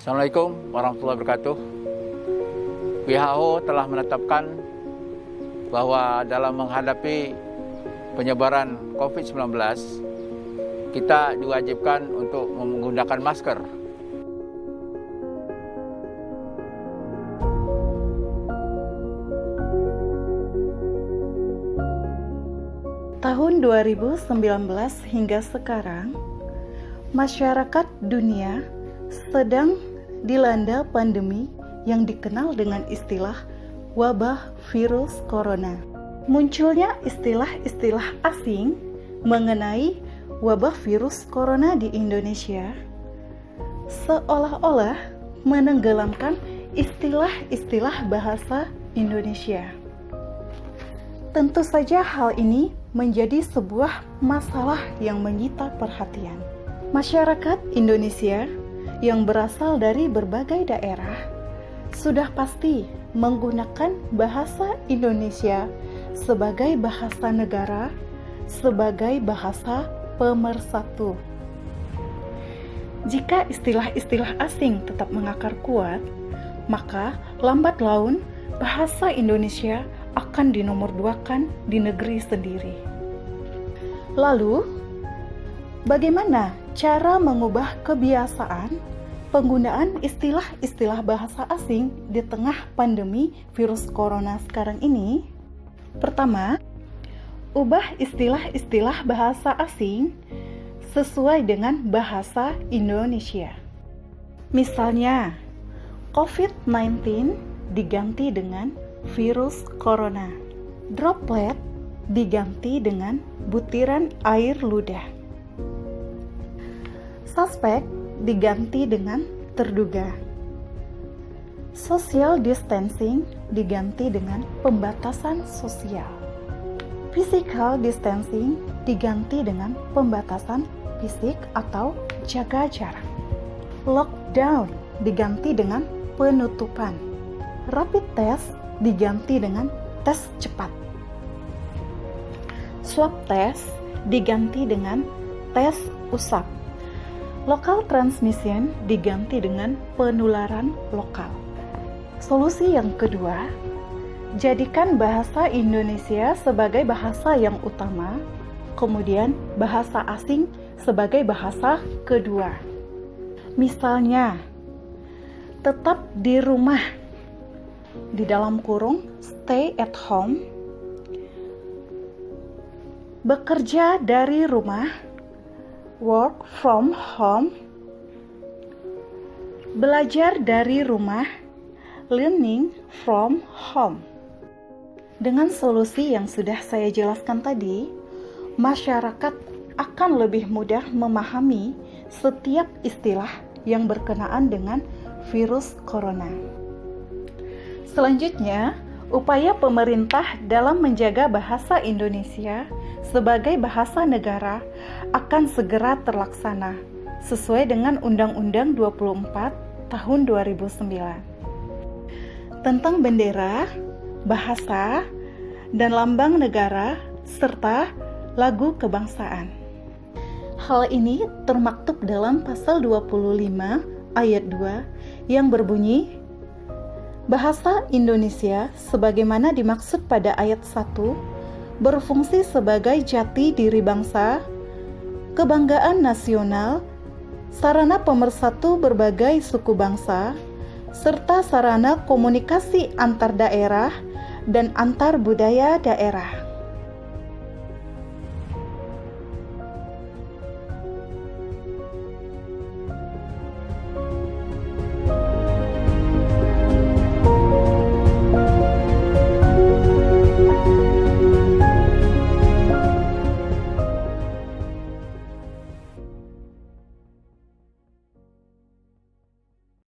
Assalamualaikum warahmatullahi wabarakatuh. WHO telah menetapkan bahwa dalam menghadapi penyebaran COVID-19, kita diwajibkan untuk menggunakan masker. Tahun 2019 hingga sekarang, masyarakat dunia sedang dilanda pandemi yang dikenal dengan istilah wabah virus corona. Munculnya istilah-istilah asing mengenai wabah virus corona di Indonesia seolah-olah menenggelamkan istilah-istilah bahasa Indonesia. Tentu saja hal ini menjadi sebuah masalah yang menyita perhatian. Masyarakat Indonesia yang berasal dari berbagai daerah sudah pasti menggunakan bahasa Indonesia sebagai bahasa negara, sebagai bahasa pemersatu. Jika istilah-istilah asing tetap mengakar kuat, maka lambat laun bahasa Indonesia akan dinomorduakan di negeri sendiri. Lalu, bagaimana cara mengubah kebiasaan penggunaan istilah-istilah bahasa asing di tengah pandemi virus corona sekarang ini? Pertama, ubah istilah-istilah bahasa asing sesuai dengan bahasa Indonesia. Misalnya, COVID-19 diganti dengan virus corona. Droplet diganti dengan butiran air ludah. Suspek diganti dengan terduga. Social distancing diganti dengan pembatasan sosial. Physical distancing diganti dengan pembatasan fisik atau jaga jarak. Lockdown diganti dengan penutupan. Rapid test diganti dengan tes cepat. Swab test diganti dengan tes usap. Local transmission diganti dengan penularan lokal. Solusi yang kedua, jadikan bahasa Indonesia sebagai bahasa yang utama, kemudian bahasa asing sebagai bahasa kedua. Misalnya, tetap di rumah, di dalam kurung stay at home, bekerja dari rumah, work from home, belajar dari rumah, learning from home. Dengan solusi yang sudah saya jelaskan tadi, masyarakat akan lebih mudah memahami setiap istilah yang berkenaan dengan virus corona. Selanjutnya, upaya pemerintah dalam menjaga bahasa Indonesia sebagai bahasa negara akan segera terlaksana sesuai dengan Undang-Undang 24 tahun 2009 tentang bendera, bahasa, dan lambang negara serta lagu kebangsaan. Hal ini termaktub dalam pasal 25 ayat 2 yang berbunyi, bahasa Indonesia sebagaimana dimaksud pada ayat 1 berfungsi sebagai jati diri bangsa, kebanggaan nasional, sarana pemersatu berbagai suku bangsa, serta sarana komunikasi antar daerah dan antar budaya daerah.